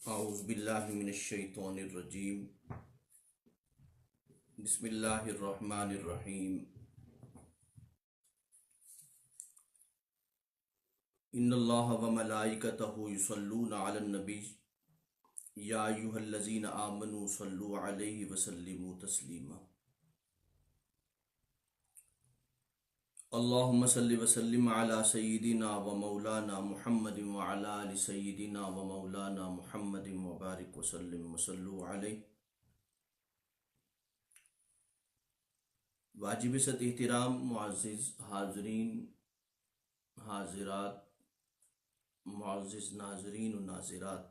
اعوذ باللہ من الشیطان الرجیم بسم اللہ الرحمن الرحیم ان اللہ وملائکتہ یصلون علی النبی یا ایھا الذین آمنوا صلوا علیہ وسلموا تسلیما اللہم صل وسلم علی سیدنا و مولانا محمد وعلی آل سیدنا و مولانا محمد وبارک وسلم وصلوا علیہ۔ واجب ست احترام معزز حاضرین حاضرات، معزز ناظرین و ناظرات،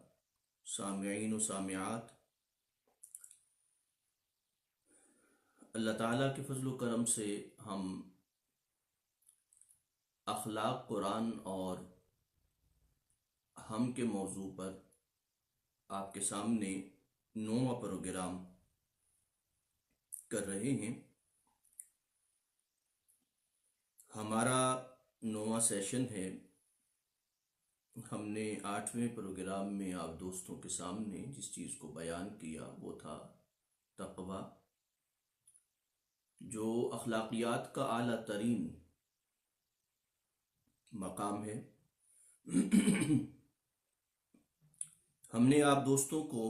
سامعین و سامعات، اللہ تعالیٰ کے فضل و کرم سے ہم اخلاق قرآن اور ہم کے موضوع پر آپ کے سامنے 9واں پروگرام کر رہے ہیں۔ ہمارا 9واں سیشن ہے۔ ہم نے 8ویں پروگرام میں آپ دوستوں کے سامنے جس چیز کو بیان کیا وہ تھا تقوی، جو اخلاقیات کا اعلیٰ ترین مقام ہے۔ ہم نے آپ دوستوں کو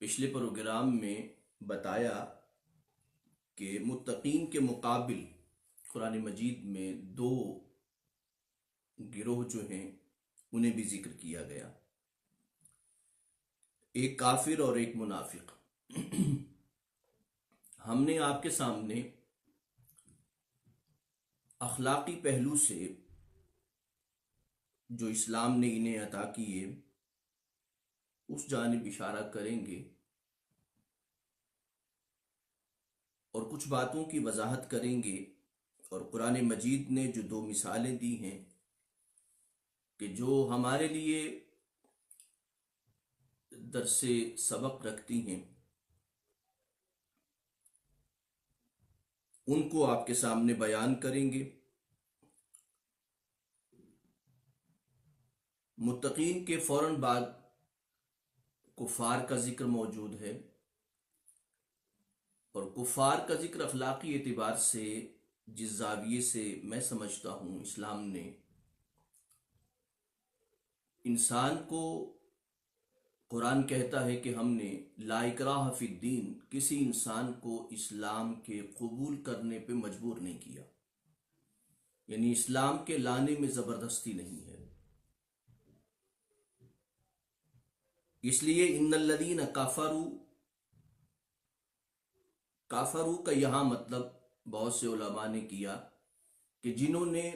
پچھلے پروگرام میں بتایا کہ متقین کے مقابل قرآن مجید میں 2 گروہ جو ہیں انہیں بھی ذکر کیا گیا، ایک کافر اور ایک منافق۔ ہم نے آپ کے سامنے اخلاقی پہلو سے جو اسلام نے انہیں عطا کیے اس جانب اشارہ کریں گے اور کچھ باتوں کی وضاحت کریں گے، اور قرآن مجید نے جو 2 مثالیں دی ہیں کہ جو ہمارے لیے درس سبق رکھتی ہیں ان کو آپ کے سامنے بیان کریں گے۔ متقین کے فوراً بعد کفار کا ذکر موجود ہے، اور کفار کا ذکر اخلاقی اعتبار سے جس زاویے سے میں سمجھتا ہوں اسلام نے انسان کو، قرآن کہتا ہے کہ ہم نے لا اکراہ فی الدین، کسی انسان کو اسلام کے قبول کرنے پہ مجبور نہیں کیا، یعنی اسلام کے لانے میں زبردستی نہیں ہے۔ اس لیے ان الذین کافروا کا یہاں مطلب بہت سے علماء نے کیا کہ جنہوں نے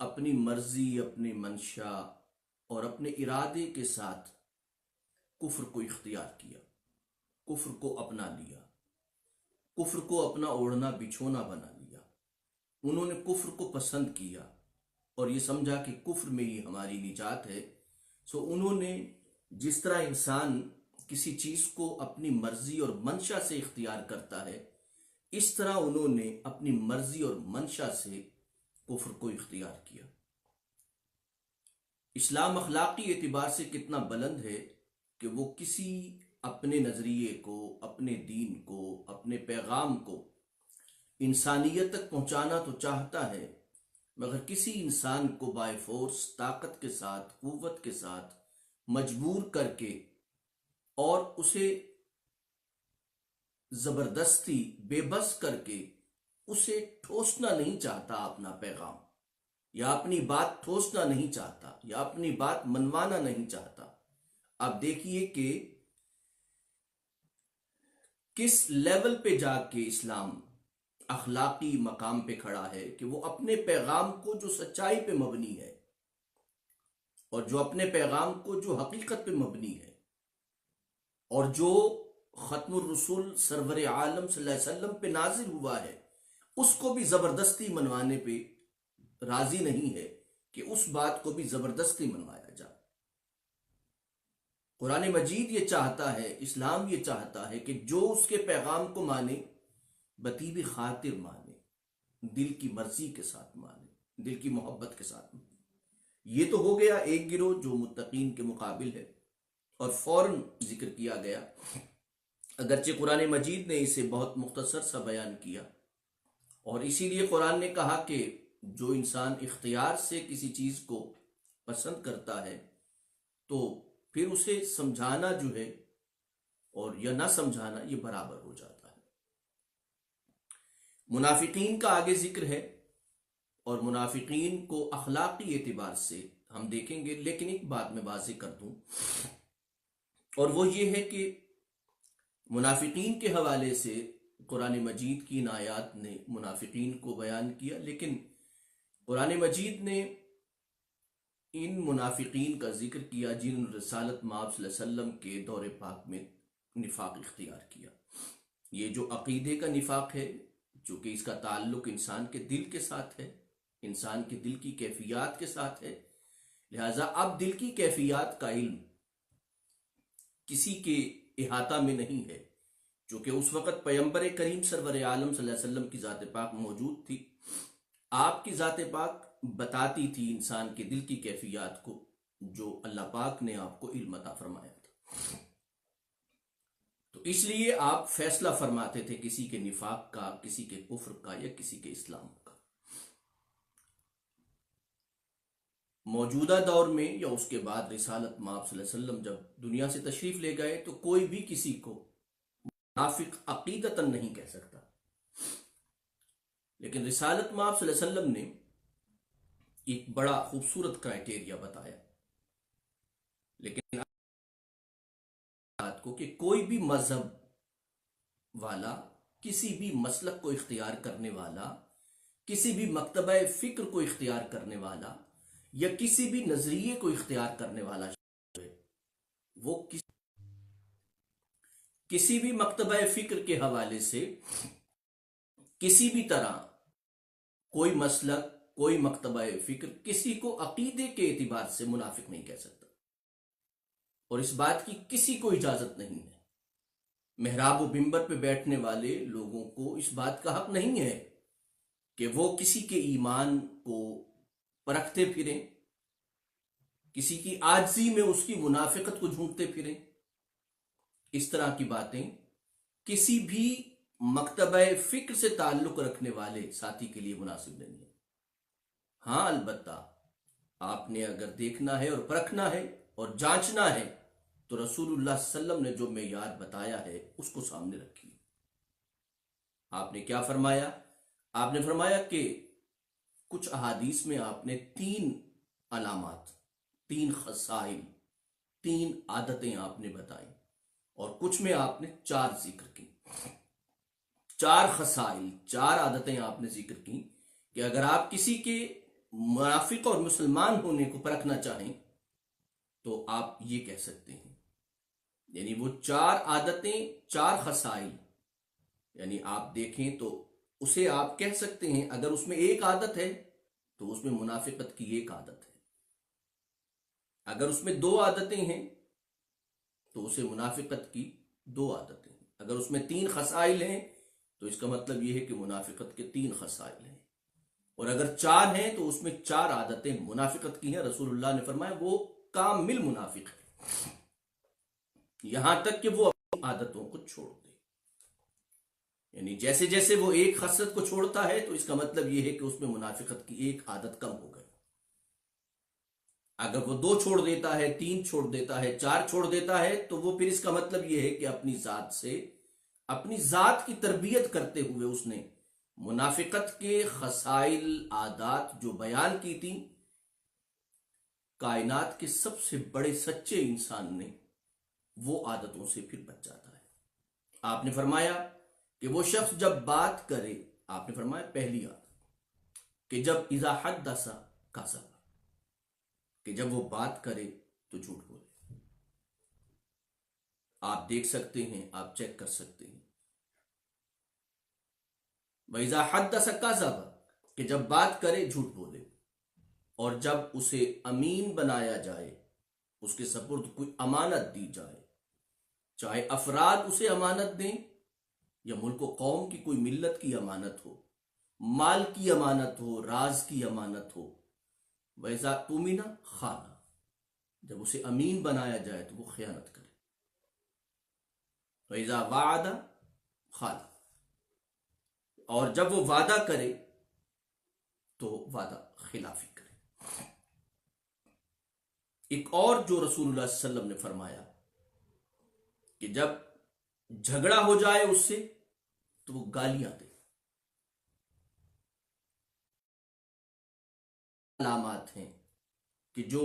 اپنی مرضی، اپنی منشا اور اپنے ارادے کے ساتھ کفر کو اختیار کیا، کفر کو اپنا لیا، کفر کو اپنا اوڑھنا بچھونا بنا لیا۔ انہوں نے کفر کو پسند کیا اور یہ سمجھا کہ کفر میں ہی ہماری نجات ہے۔ انہوں نے جس طرح انسان کسی چیز کو اپنی مرضی اور منشا سے اختیار کرتا ہے، اس طرح انہوں نے اپنی مرضی اور منشا سے کفر کو اختیار کیا۔ اسلام اخلاقی اعتبار سے کتنا بلند ہے کہ وہ کسی اپنے نظریے کو، اپنے دین کو، اپنے پیغام کو انسانیت تک پہنچانا تو چاہتا ہے، مگر کسی انسان کو بائی فورس، طاقت کے ساتھ، قوت کے ساتھ مجبور کر کے اور اسے زبردستی بے بس کر کے اسے ٹھوسنا نہیں چاہتا اپنا پیغام، یا اپنی بات ٹھوسنا نہیں چاہتا، یا اپنی بات منوانا نہیں چاہتا۔ آپ دیکھیے کہ کس لیول پہ جا کے اسلام اخلاقی مقام پہ کھڑا ہے کہ وہ اپنے پیغام کو جو سچائی پہ مبنی ہے، اور جو اپنے پیغام کو جو حقیقت پہ مبنی ہے، اور جو ختم الرسول سرور عالم صلی اللہ علیہ وسلم پہ نازل ہوا ہے، اس کو بھی زبردستی منوانے پہ راضی نہیں ہے کہ اس بات کو بھی زبردستی منوایا جائے۔ قرآن مجید یہ چاہتا ہے، اسلام یہ چاہتا ہے کہ جو اس کے پیغام کو مانے بطیب خاطر مانے، دل کی مرضی کے ساتھ مانے، دل کی محبت کے ساتھ مانے۔ یہ تو ہو گیا ایک گروہ جو متقین کے مقابل ہے، اور فوراً ذکر کیا گیا، اگرچہ قرآن مجید نے اسے بہت مختصر سا بیان کیا، اور اسی لیے قرآن نے کہا کہ جو انسان اختیار سے کسی چیز کو پسند کرتا ہے تو پھر اسے سمجھانا جو ہے اور یا نہ سمجھانا یہ برابر ہو جاتا ہے۔ منافقین کا آگے ذکر ہے، اور منافقین کو اخلاقی اعتبار سے ہم دیکھیں گے، لیکن ایک بات میں واضح کر دوں، اور وہ یہ ہے کہ منافقین کے حوالے سے قرآن مجید کی ان آیات نے منافقین کو بیان کیا، لیکن قرآن مجید نے ان منافقین کا ذکر کیا جنہوں نے رسالت مآب صلی اللہ علیہ وسلم کے دور پاک میں نفاق اختیار کیا۔ یہ جو عقیدے کا نفاق ہے، جو کہ اس کا تعلق انسان کے دل کے ساتھ ہے، انسان کے دل کی کیفیات کے ساتھ ہے، لہٰذا اب دل کی کیفیات کا علم کسی کے احاطہ میں نہیں ہے، چونکہ اس وقت پیغمبر کریم سرور عالم صلی اللہ علیہ وسلم کی ذات پاک موجود تھی، آپ کی ذات پاک بتاتی تھی انسان کے دل کی کیفیات کو، جو اللہ پاک نے آپ کو علم عطا فرمایا تھا۔ تو اس لیے آپ فیصلہ فرماتے تھے کسی کے نفاق کا، کسی کے کفر کا، یا کسی کے اسلام کا۔ موجودہ دور میں یا اس کے بعد رسالت مآب صلی اللہ علیہ وسلم جب دنیا سے تشریف لے گئے تو کوئی بھی کسی کو منافق عقیدتاً نہیں کہہ سکتا، لیکن رسالت مآب صلی اللہ علیہ وسلم نے ایک بڑا خوبصورت کرائٹیریا بتایا، لیکن بات کو کہ کوئی بھی مذہب والا، کسی بھی مسلک کو اختیار کرنے والا، کسی بھی مکتبہ فکر کو اختیار کرنے والا، یا کسی بھی نظریے کو اختیار کرنے والا ہے، وہ کسی بھی مکتبہ فکر کے حوالے سے کسی بھی طرح کوئی مسلک، کوئی مکتبہ فکر کسی کو عقیدے کے اعتبار سے منافق نہیں کہہ سکتا، اور اس بات کی کسی کو اجازت نہیں ہے۔ محراب و منبر پہ بیٹھنے والے لوگوں کو اس بات کا حق نہیں ہے کہ وہ کسی کے ایمان کو پرکھتے پھریں، کسی کی عاجزی میں اس کی منافقت کو ڈھونڈتے پھریں۔ اس طرح کی باتیں کسی بھی مکتبہ فکر سے تعلق رکھنے والے ساتھی کے لیے مناسب نہیں ہے۔ ہاں البتہ آپ نے اگر دیکھنا ہے اور پرکھنا ہے اور جانچنا ہے تو رسول اللہ صلی اللہ علیہ وسلم نے جو معیار بتایا ہے اس کو سامنے رکھیے۔ آپ نے کیا فرمایا؟ آپ نے فرمایا کہ کچھ احادیث میں آپ نے 3 علامات، 3 خصائل، 3 عادتیں آپ نے بتائیں، اور کچھ میں آپ نے 4 ذکر کی۔ 4 خصائل، 4 عادتیں آپ نے ذکر کی کہ اگر آپ کسی کے منافق اور مسلمان ہونے کو پرکھنا چاہیں تو آپ یہ کہہ سکتے ہیں، یعنی وہ 4 عادتیں، 4 خصائل، یعنی آپ دیکھیں تو اسے آپ کہہ سکتے ہیں اگر اس میں ایک عادت ہے تو اس میں منافقت کی ایک عادت ہے، اگر اس میں 2 عادتیں ہیں تو اسے منافقت کی 2 عادتیں ہیں، اگر اس میں 3 خصائل ہیں تو اس کا مطلب یہ ہے کہ منافقت کے 3 خصائل ہیں، اور اگر 4 ہیں تو اس میں 4 عادتیں منافقت کی ہیں۔ رسول اللہ نے فرمایا وہ کامل منافق ہے، یہاں تک کہ وہ اپنی عادتوں کو چھوڑ دے، یعنی جیسے جیسے وہ ایک خصلت کو چھوڑتا ہے تو اس کا مطلب یہ ہے کہ اس میں منافقت کی ایک عادت کم ہو گئی۔ اگر وہ 2 چھوڑ دیتا ہے، 3 چھوڑ دیتا ہے، 4 چھوڑ دیتا ہے تو وہ پھر اس کا مطلب یہ ہے کہ اپنی ذات سے، اپنی ذات کی تربیت کرتے ہوئے اس نے منافقت کے خصائل، عادات جو بیان کی تھی، کائنات کے سب سے بڑے سچے انسان نے وہ عادتوں سے پھر بچ جاتا ہے۔ آپ نے فرمایا کہ وہ شخص جب بات کرے، آپ نے فرمایا پہلی عادت کہ جب اذا حدث کذب، کہ جب وہ بات کرے تو جھوٹ بولے۔ آپ دیکھ سکتے ہیں، آپ چیک کر سکتے ہیں، وَإِذَا حَدَّثَ كَذَبَ، کہ جب بات کرے جھوٹ بولے، اور جب اسے امین بنایا جائے، اس کے سپرد کوئی امانت دی جائے، چاہے افراد اسے امانت دیں یا ملک و قوم کی کوئی ملت کی امانت ہو، مال کی امانت ہو، راز کی امانت ہو، وَإِذَا اؤْتُمِنَ خَانَ، جب اسے امین بنایا جائے تو وہ خیانت کرے. وَإِذَا وَعَدَ خَانَ، اور جب وہ وعدہ کرے تو وعدہ خلافی کرے. ایک اور جو رسول اللہ صلی اللہ علیہ وسلم نے فرمایا کہ جب جھگڑا ہو جائے اس سے تو وہ گالیاں دے. علامات ہیں کہ جو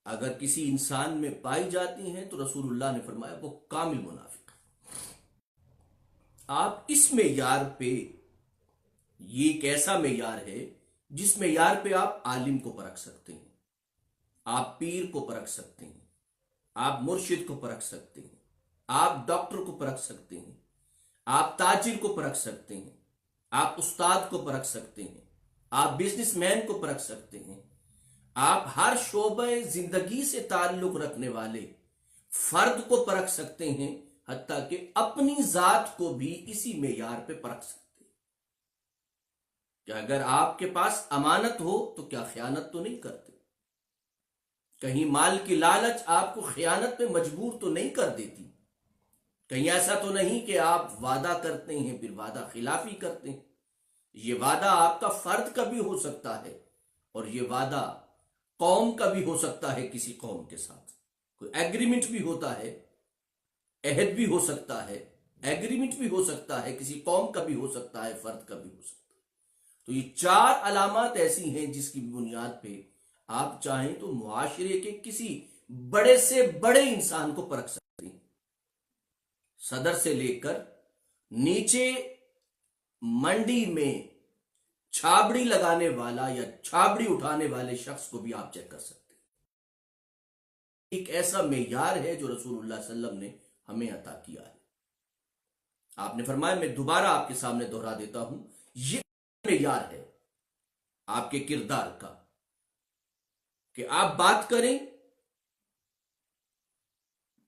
اگر کسی انسان میں پائی جاتی ہیں تو رسول اللہ نے فرمایا وہ کامل منافق ہے. آپ اس معیار پہ، یہ ایک ایسا معیار ہے جس معیار پہ آپ عالم کو پرکھ سکتے ہیں، آپ پیر کو پرکھ سکتے ہیں، آپ مرشد کو پرکھ سکتے ہیں، آپ ڈاکٹر کو پرکھ سکتے ہیں، آپ تاجر کو پرکھ سکتے ہیں، آپ استاد کو پرکھ سکتے ہیں، آپ بزنس مین کو پرکھ سکتے ہیں، آپ ہر شعبہ زندگی سے تعلق رکھنے والے فرد کو پرکھ سکتے ہیں، حتیٰ کہ اپنی ذات کو بھی اسی معیار پہ پرکھ سکتے ہیں کہ اگر آپ کے پاس امانت ہو تو کیا خیانت تو نہیں کرتے؟ کہیں مال کی لالچ آپ کو خیانت پہ مجبور تو نہیں کر دیتی؟ کہیں ایسا تو نہیں کہ آپ وعدہ کرتے ہیں پھر وعدہ خلافی کرتے ہیں؟ یہ وعدہ آپ کا فرد کا بھی ہو سکتا ہے اور یہ وعدہ قوم کا بھی ہو سکتا ہے، کسی قوم کے ساتھ کوئی ایگریمنٹ بھی ہوتا ہے، عہد بھی ہو سکتا ہے، ایگریمنٹ بھی ہو سکتا ہے، کسی قوم کا بھی ہو سکتا ہے، فرد کا بھی ہو سکتا ہے. تو یہ 4 علامات ایسی ہیں جس کی بنیاد پہ آپ چاہیں تو معاشرے کے کسی بڑے سے بڑے انسان کو پرکھ سکتے ہیں، صدر سے لے کر نیچے منڈی میں چھابڑی لگانے والا یا چھابڑی اٹھانے والے شخص کو بھی آپ چیک کر سکتے ہیں. ایک ایسا معیار ہے جو رسول اللہ صلی اللہ علیہ وسلم نے ہمیں عطا کیا ہے. آپ نے فرمایا، میں دوبارہ آپ کے سامنے دہرا دیتا ہوں، یہ معیار ہے آپ کے کردار کا کہ آپ بات کریں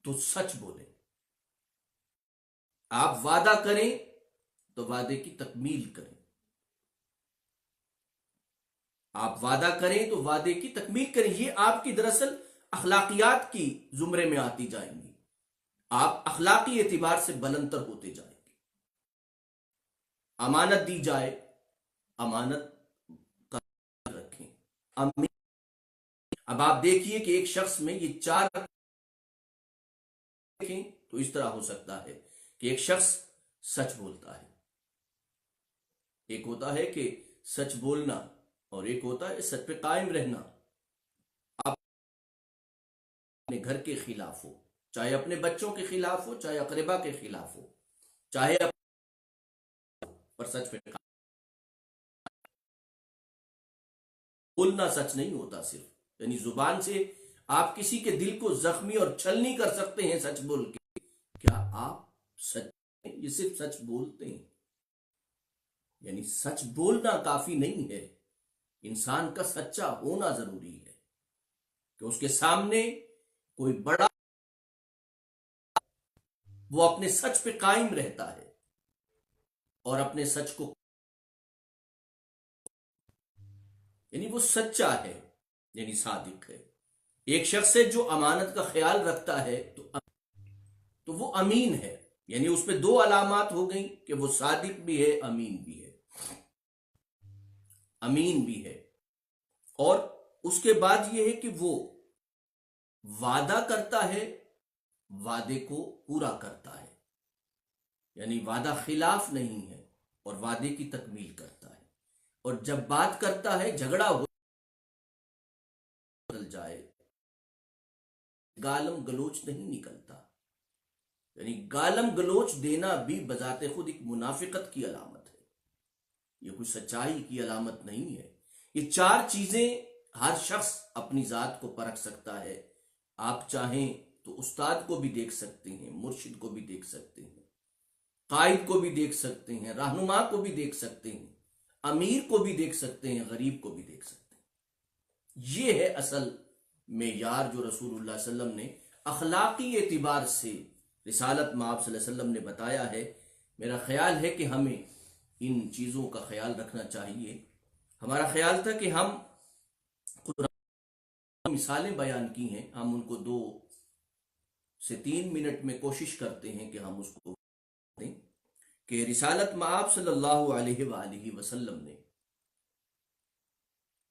تو سچ بولیں، آپ وعدہ کریں تو وعدے کی تکمیل کریں، آپ وعدہ کریں تو وعدے کی تکمیل کریں. یہ آپ کی دراصل اخلاقیات کی زمرے میں آتی جائیں گی، آپ اخلاقی اعتبار سے بلندتر ہوتے جائیں گے. امانت دی جائے، امانت کا رکھیں. اب آپ دیکھیے کہ ایک شخص میں یہ 4 دیکھیں تو اس طرح ہو سکتا ہے کہ ایک شخص سچ بولتا ہے، ایک ہوتا ہے کہ سچ بولنا اور ایک ہوتا ہے سچ پہ قائم رہنا. آپ اپنے گھر کے خلاف ہو، چاہے اپنے بچوں کے خلاف ہو، چاہے اقربا کے خلاف ہو، چاہے پر سچ پہ بولنا سچ نہیں ہوتا صرف، یعنی زبان سے آپ کسی کے دل کو زخمی اور چھلنی کر سکتے ہیں سچ بول کے. کیا آپ سچ، یہ صرف سچ بولتے ہیں؟ یعنی سچ بولنا کافی نہیں ہے، انسان کا سچا ہونا ضروری ہے کہ اس کے سامنے کوئی بڑا، وہ اپنے سچ پہ قائم رہتا ہے اور اپنے سچ کو، یعنی وہ سچا ہے، یعنی صادق ہے. ایک شخص ہے جو امانت کا خیال رکھتا ہے تو وہ امین ہے، یعنی اس پہ 2 علامات ہو گئیں کہ وہ صادق بھی ہے، امین بھی ہے، امین بھی ہے. اور اس کے بعد یہ ہے کہ وہ وعدہ کرتا ہے، وعدے کو پورا کرتا ہے، یعنی وعدہ خلاف نہیں ہے اور وعدے کی تکمیل کرتا ہے. اور جب بات کرتا ہے، جھگڑا ہو بدل جائے، گالم گلوچ نہیں نکلتا، یعنی گالم گلوچ دینا بھی بذات خود ایک منافقت کی علامت ہے، یہ کوئی سچائی کی علامت نہیں ہے. یہ 4 چیزیں ہر شخص اپنی ذات کو پرکھ سکتا ہے. آپ چاہیں تو استاد کو بھی دیکھ سکتے ہیں، مرشد کو بھی دیکھ سکتے ہیں، قائد کو بھی دیکھ سکتے ہیں، رہنما کو بھی دیکھ سکتے ہیں، امیر کو بھی دیکھ سکتے ہیں، غریب کو بھی دیکھ سکتے ہیں. یہ ہے اصل معیار جو رسول اللہ صلی اللہ علیہ وسلم نے اخلاقی اعتبار سے رسالت میں آپ صلی اللہ علیہ وسلم نے بتایا ہے. میرا خیال ہے کہ ہمیں ان چیزوں کا خیال رکھنا چاہیے. ہمارا خیال تھا کہ ہم مثالیں بیان کی ہیں، ہم ان کو 2 سے 3 منٹ میں کوشش کرتے ہیں کہ ہم اس کو دیں کہ رسالت مآب صلی اللہ علیہ وآلہ وسلم نے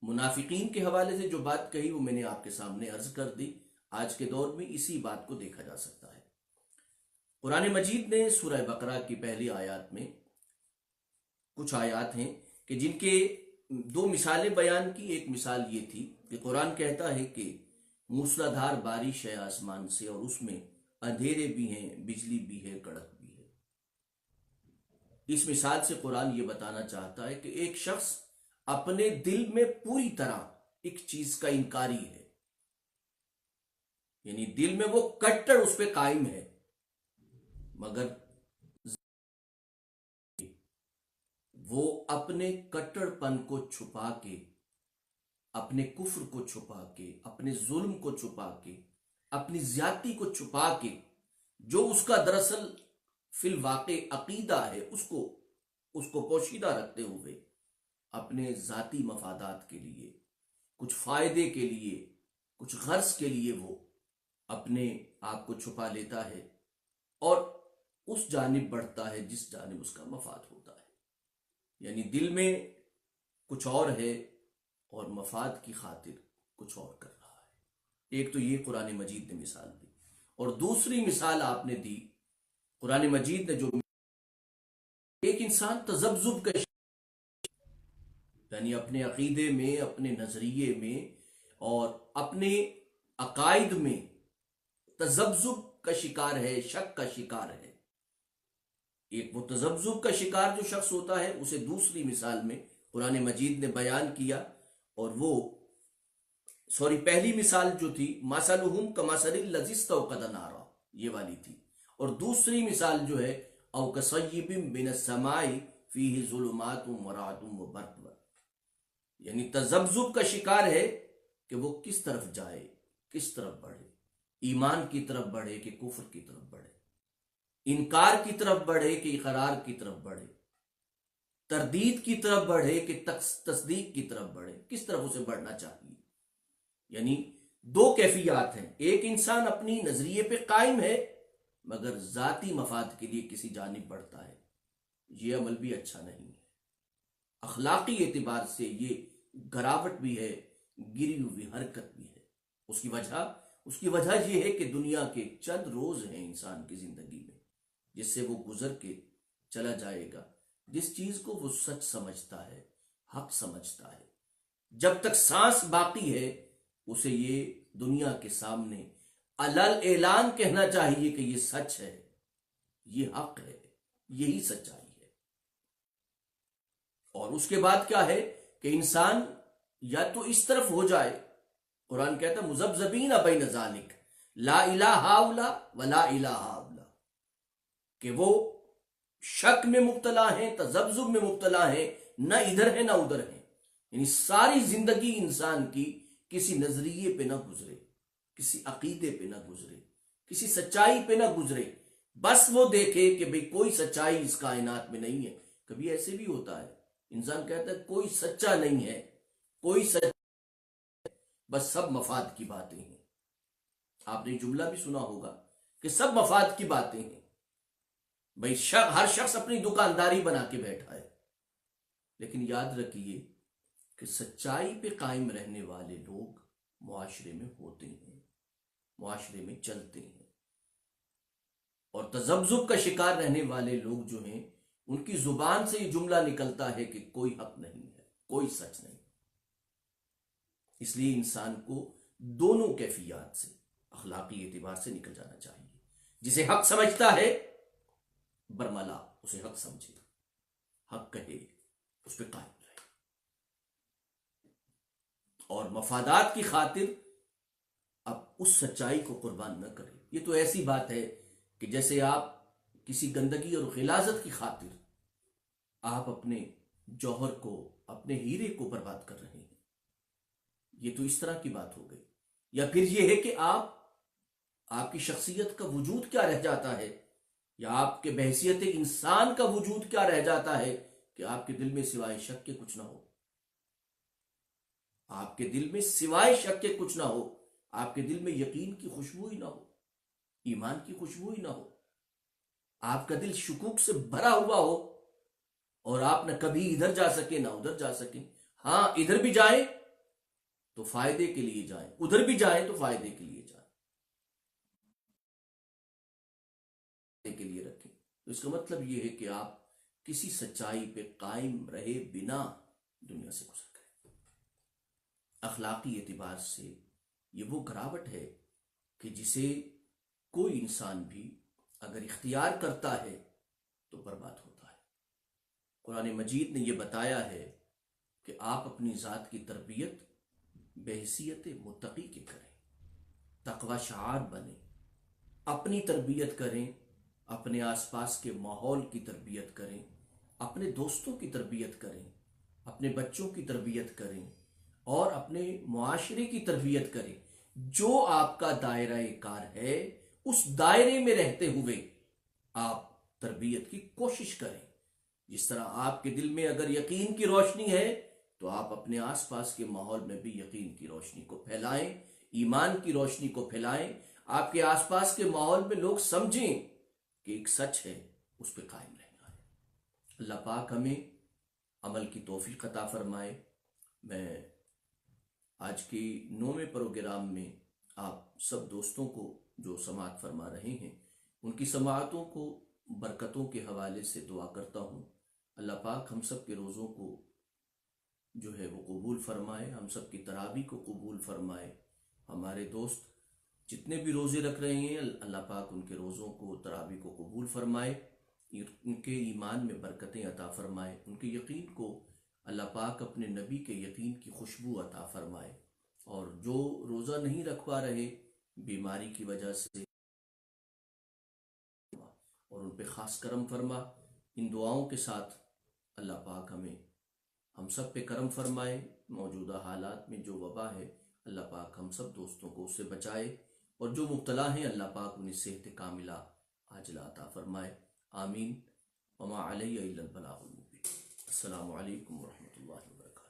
منافقین کے حوالے سے جو بات کہی وہ میں نے آپ کے سامنے عرض کر دی۔ آج کے دور میں اسی بات کو دیکھا جا سکتا ہے۔ قرآن مجید نے سورہ بقرہ کی پہلی آیات میں کچھ آیات ہیں کہ جن کے 2 مثالیں بیان کی۔ ایک مثال یہ تھی کہ قرآن کہتا ہے کہ موسلا دھار بارش ہے آسمان سے، اور اس میں اندھیرے بھی ہیں، بجلی بھی ہے، کڑک بھی ہے۔ اس مثال سے قرآن یہ بتانا چاہتا ہے کہ ایک شخص اپنے دل میں پوری طرح ایک چیز کا انکاری ہے، یعنی دل میں وہ کٹر اس پہ قائم ہے، مگر وہ اپنے کٹر پن کو چھپا کے، اپنے کفر کو چھپا کے، اپنے ظلم کو چھپا کے، اپنی زیادتی کو چھپا کے، جو اس کا دراصل فی الواقع عقیدہ ہے اس کو پوشیدہ رکھتے ہوئے اپنے ذاتی مفادات کے لیے، کچھ فائدے کے لیے، کچھ غرض کے لیے وہ اپنے آپ کو چھپا لیتا ہے اور اس جانب بڑھتا ہے جس جانب اس کا مفاد ہوتا ہے۔ یعنی دل میں کچھ اور ہے اور مفاد کی خاطر کچھ اور کر رہا ہے۔ ایک تو یہ قرآن مجید نے مثال دی، اور دوسری مثال آپ نے دی، قرآن مجید نے جو ایک انسان تذبذب کا یعنی اپنے عقیدے میں، اپنے نظریے میں اور اپنے عقائد میں تذبذب کا شکار ہے، شک کا شکار ہے۔ ایک وہ تذبذب کا شکار جو شخص ہوتا ہے، اسے دوسری مثال میں قرآن مجید نے بیان کیا، اور وہ پہلی مثال جو تھی مثلہم کمثل الذی استوقد نارا، یہ والی تھی، اور دوسری مثال جو ہے او کصیب من السماء فیہ ظلمات ورعد وبرق، یعنی تذبذب کا شکار ہے کہ وہ کس طرف جائے، کس طرف بڑھے، ایمان کی طرف بڑھے کہ کفر کی طرف بڑھے، انکار کی طرف بڑھے کہ اقرار کی طرف بڑھے، تردید کی طرف بڑھے کہ تصدیق کی طرف بڑھے، کس طرف اسے بڑھنا چاہیے۔ یعنی 2 کیفیات ہیں، ایک انسان اپنی نظریے پہ قائم ہے مگر ذاتی مفاد کے لیے کسی جانب بڑھتا ہے، یہ عمل بھی اچھا نہیں ہے، اخلاقی اعتبار سے یہ گراوٹ بھی ہے، گری ہوئی حرکت بھی ہے۔ اس کی وجہ یہ ہے کہ دنیا کے چند روز ہیں انسان کی زندگی میں جس سے وہ گزر کے چلا جائے گا، جس چیز کو وہ سچ سمجھتا ہے، حق سمجھتا ہے، جب تک سانس باقی ہے اسے یہ دنیا کے سامنے علل اعلان کہنا چاہیے کہ یہ سچ ہے، یہ حق ہے، یہی سچائی ہے۔ اور اس کے بعد کیا ہے کہ انسان یا تو اس طرف ہو جائے، قرآن کہتا ہے مذبذبین بین ذالک لا الہ ہاؤلا ولا الہ ہاؤلا، کہ وہ شک میں مبتلا ہیں، تذبذب میں مبتلا ہیں، نہ ادھر ہے نہ ادھر ہے، یعنی ساری زندگی انسان کی کسی نظریے پہ نہ گزرے، کسی عقیدے پہ نہ گزرے، کسی سچائی پہ نہ گزرے، بس وہ دیکھے کہ بھئی کوئی سچائی اس کائنات میں نہیں ہے۔ کبھی ایسے بھی ہوتا ہے، انسان کہتا ہے کوئی سچا نہیں ہے، کوئی سچا، بس سب مفاد کی باتیں ہیں۔ آپ نے جملہ بھی سنا ہوگا کہ سب مفاد کی باتیں ہیں۔ بھئی ہر شخص اپنی دکانداری بنا کے بیٹھا ہے، لیکن یاد رکھیے کہ سچائی پہ قائم رہنے والے لوگ معاشرے میں ہوتے ہیں، معاشرے میں چلتے ہیں، اور تذبذب کا شکار رہنے والے لوگ جو ہیں ان کی زبان سے یہ جملہ نکلتا ہے کہ کوئی حق نہیں ہے، کوئی سچ نہیں۔ اس لیے انسان کو دونوں کیفیات سے اخلاقی اعتبار سے نکل جانا چاہیے۔ جسے حق سمجھتا ہے برملا اسے حق سمجھے، حق کہے، اس پہ قائم رہے، اور مفادات کی خاطر اب اس سچائی کو قربان نہ کرے۔ یہ تو ایسی بات ہے کہ جیسے آپ کسی گندگی اور غلاظت کی خاطر آپ اپنے جوہر کو، اپنے ہیرے کو برباد کر رہے ہیں، یہ تو اس طرح کی بات ہو گئی۔ یا پھر یہ ہے کہ آپ کی شخصیت کا وجود کیا رہ جاتا ہے، یا آپ کے بحیثیت انسان کا وجود کیا رہ جاتا ہے کہ آپ کے دل میں سوائے شک کے کچھ نہ ہو۔ آپ کے دل میں سوائے شک کے کچھ نہ ہو، آپ کے دل میں یقین کی خوشبو ہی نہ ہو، ایمان کی خوشبو ہی نہ ہو، آپ کا دل شکوک سے بھرا ہوا ہو، اور آپ نہ کبھی ادھر جا سکیں نہ ادھر جا سکیں. ہاں ادھر بھی جائیں تو فائدے کے لیے جائیں، ادھر بھی جائیں تو فائدے کے لیے جائیں، کے لیے رکھیں. تو اس کا مطلب یہ ہے کہ آپ کسی سچائی پہ قائم رہے بنا دنیا سے گزر گئے. اخلاقی اعتبار سے یہ وہ گراوٹ ہے کہ جسے کوئی انسان بھی اگر اختیار کرتا ہے تو برباد ہوتا ہے. قرآن مجید نے یہ بتایا ہے کہ آپ اپنی ذات کی تربیت بحیثیت متقی کے کریں، تقوی شعار بنیں، اپنی تربیت کریں، اپنے آس پاس کے ماحول کی تربیت کریں، اپنے دوستوں کی تربیت کریں، اپنے بچوں کی تربیت کریں، اور اپنے معاشرے کی تربیت کریں. جو آپ کا دائرہ کار ہے اس دائرے میں رہتے ہوئے آپ تربیت کی کوشش کریں. جس طرح آپ کے دل میں اگر یقین کی روشنی ہے تو آپ اپنے آس پاس کے ماحول میں بھی یقین کی روشنی کو پھیلائیں، ایمان کی روشنی کو پھیلائیں. آپ کے آس پاس کے ماحول میں لوگ سمجھیں کہ ایک سچ ہے، اس پہ قائم رہنا ہے. اللہ پاک ہمیں عمل کی توفیق عطا فرمائے. میں آج کی 9ویں پروگرام میں آپ سب دوستوں کو جو سماعت فرما رہے ہیں ان کی سماعتوں کو برکتوں کے حوالے سے دعا کرتا ہوں. اللہ پاک ہم سب کے روزوں کو جو ہے وہ قبول فرمائے، ہم سب کی تراویح کو قبول فرمائے. ہمارے دوست جتنے بھی روزے رکھ رہے ہیں اللہ پاک ان کے روزوں کو تراویح کو قبول فرمائے، ان کے ایمان میں برکتیں عطا فرمائے، ان کے یقین کو اللہ پاک اپنے نبی کے یقین کی خوشبو عطا فرمائے. اور جو روزہ نہیں رکھ پا رہے بیماری کی وجہ سے، اور ان پہ خاص کرم فرما. ان دعاؤں کے ساتھ اللہ پاک ہم سب پہ کرم فرمائے. موجودہ حالات میں جو وبا ہے اللہ پاک ہم سب دوستوں کو اس سے بچائے، اور جو مبتلا ہیں اللہ پاک انہیں صحت کاملہ عاجلہ عطا فرمائے. آمین. وما علیہ الا البلاغ المبین. السلام علیکم ورحمۃ اللہ وبرکاتہ.